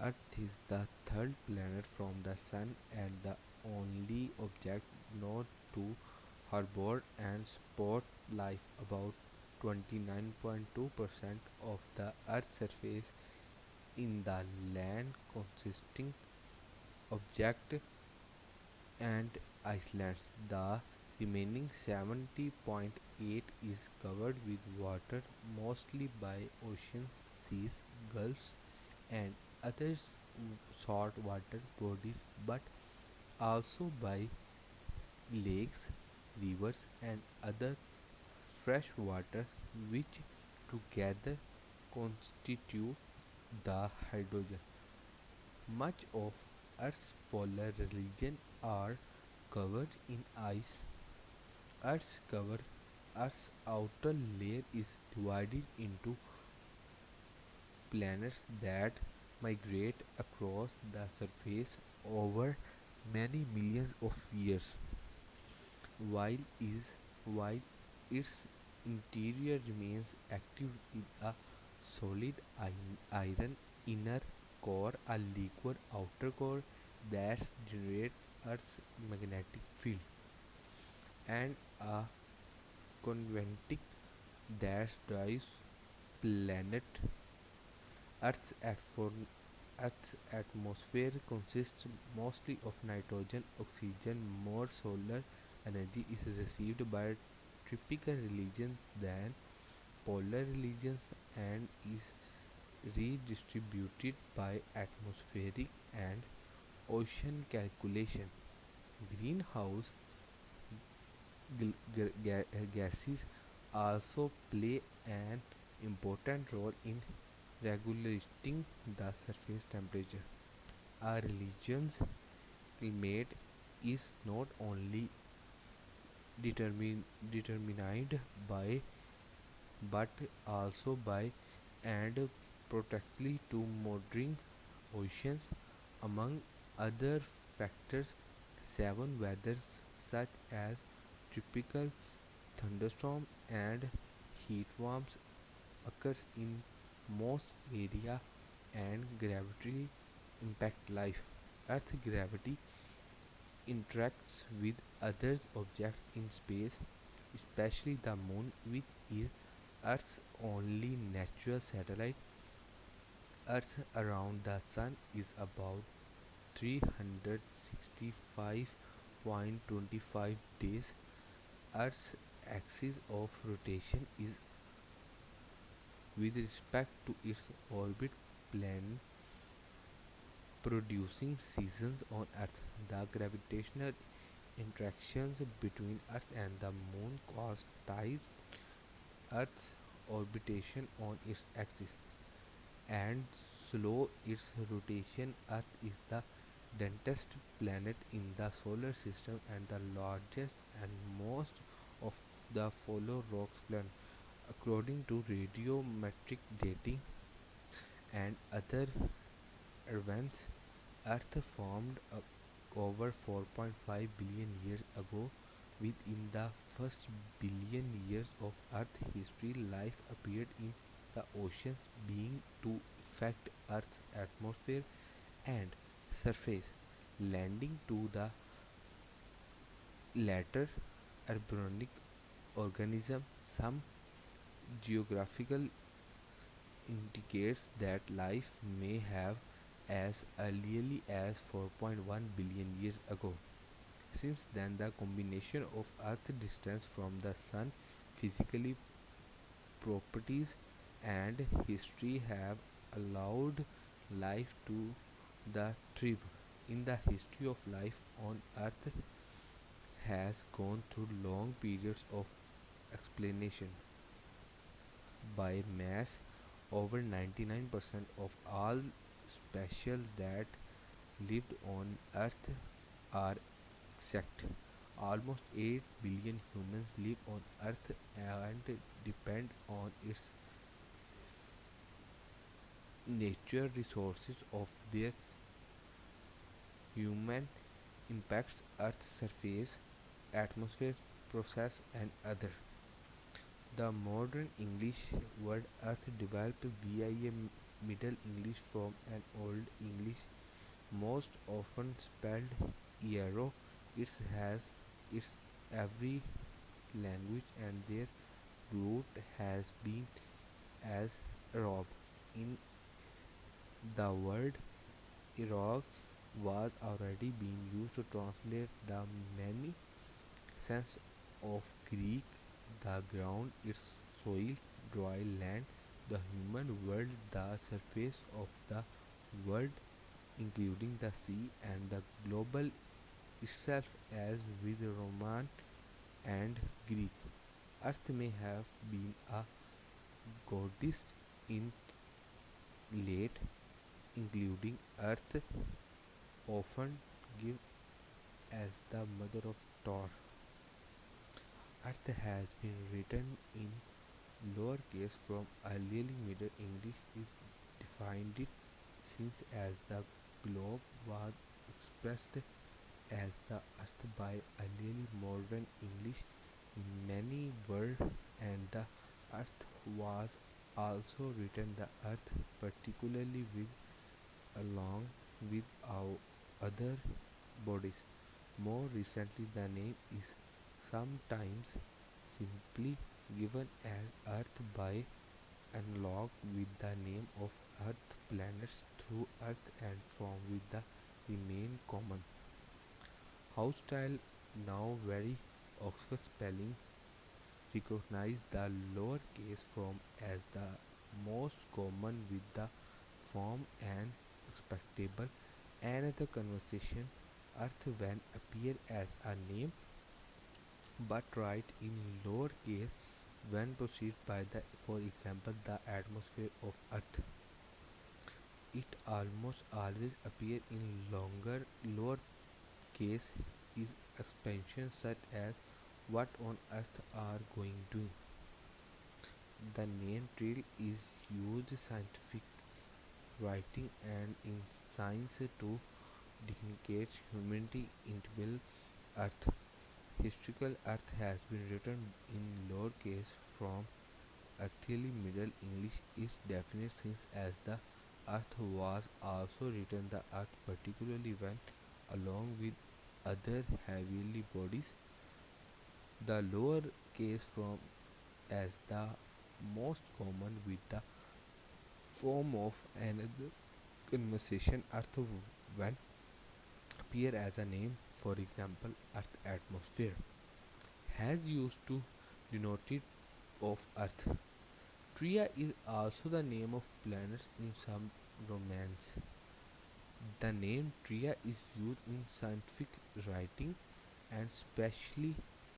Earth is the third planet from the Sun and the only object known to harbor and support life. About 29.2% of the Earth's surface in the land consisting object and islands. The remaining 70.8 is covered with water, mostly by oceans, seas, gulfs, and other saltwater bodies, but also by lakes, rivers, and other fresh water, which together constitute the hydrogen. Much of Earth's polar region are covered in ice. Earth's cover, Earth's outer layer is divided into planets that migrate across the surface over many millions of years, while is while its interior remains active with a solid iron inner core, a liquid outer core that generates Earth's magnetic field, and a convective that drives planet Earth's Earth's atmosphere consists mostly of nitrogen, oxygen. More solar energy is received by tropical regions than polar regions and is redistributed by atmospheric and ocean calculation. Greenhouse gases also play an important role in regulating the surface temperature. A region's climate is not only determined by but also by and protectively to modern oceans, among other factors. Seven weathers such as tropical thunderstorm and heat waves occurs in most area and gravity impact life. Earth gravity interacts with other objects in space, especially the moon, which is Earth's only natural satellite. Earth around the sun is about 365.25 days. Earth's axis of rotation is with respect to its orbit plane producing seasons on Earth. The gravitational interactions between Earth and the Moon cause tides Earth's orbitation on its axis and slow its rotation. Earth is the densest planet in the solar system and the largest and most of the follow rocks planet. According to radiometric dating and other events, Earth formed over 4.5 billion years ago. Within the first billion years of Earth history, life appeared in the oceans, being to affect Earth's atmosphere and surface, leading to the latter embryonic organism. Some geographical indicates that life may have as early as 4.1 billion years ago. Since then, the combination of Earth distance from the Sun, physically properties, and history have allowed life to the thrive. In the history of life on Earth has gone through long periods of explanation by mass. Over 99% of all species that lived on Earth are extinct. Almost 8 billion humans live on Earth and depend on its natural resources of their human impacts Earth's surface, atmosphere, process and other. The modern English word earth developed via Middle English from an Old English, most often spelled Eero. It has its every language and their root has been as Rob. In the word Iraq was already being used to translate the many sense of Greek, the ground, its soil, dry land, the human world, the surface of the world, including the sea, and the global itself, as with Roman and Greek. Earth may have been a goddess in late, including Earth, often given as the mother of Thor. Earth has been written in lowercase from early Middle English is defined it since as the globe was expressed as the earth by early modern English many world and the earth was also written the earth particularly with along with our other bodies. More recently the name is sometimes simply given as earth by analog with the name of earth planets through earth and form with the remain common. House style now very Oxford spelling recognize the lowercase form as the most common with the form and expectable. Another conversation earth when appear as a name but write in lowercase when preceded by the for example the atmosphere of earth. It almost always appear in longer lower case is expansion such as what on earth are going to. The name trail is used scientific writing and in science to designate humanity into earth. Historical earth has been written in lowercase from early Middle English is definite since as the earth was also written the earth particularly when along with other heavenly bodies. The lower case form as the most common with the form of another conversation earth when appear as a name for example earth atmosphere has used to denote it of earth. Tria is also the name of planets in some romance. The name Tria is used in scientific writing and especially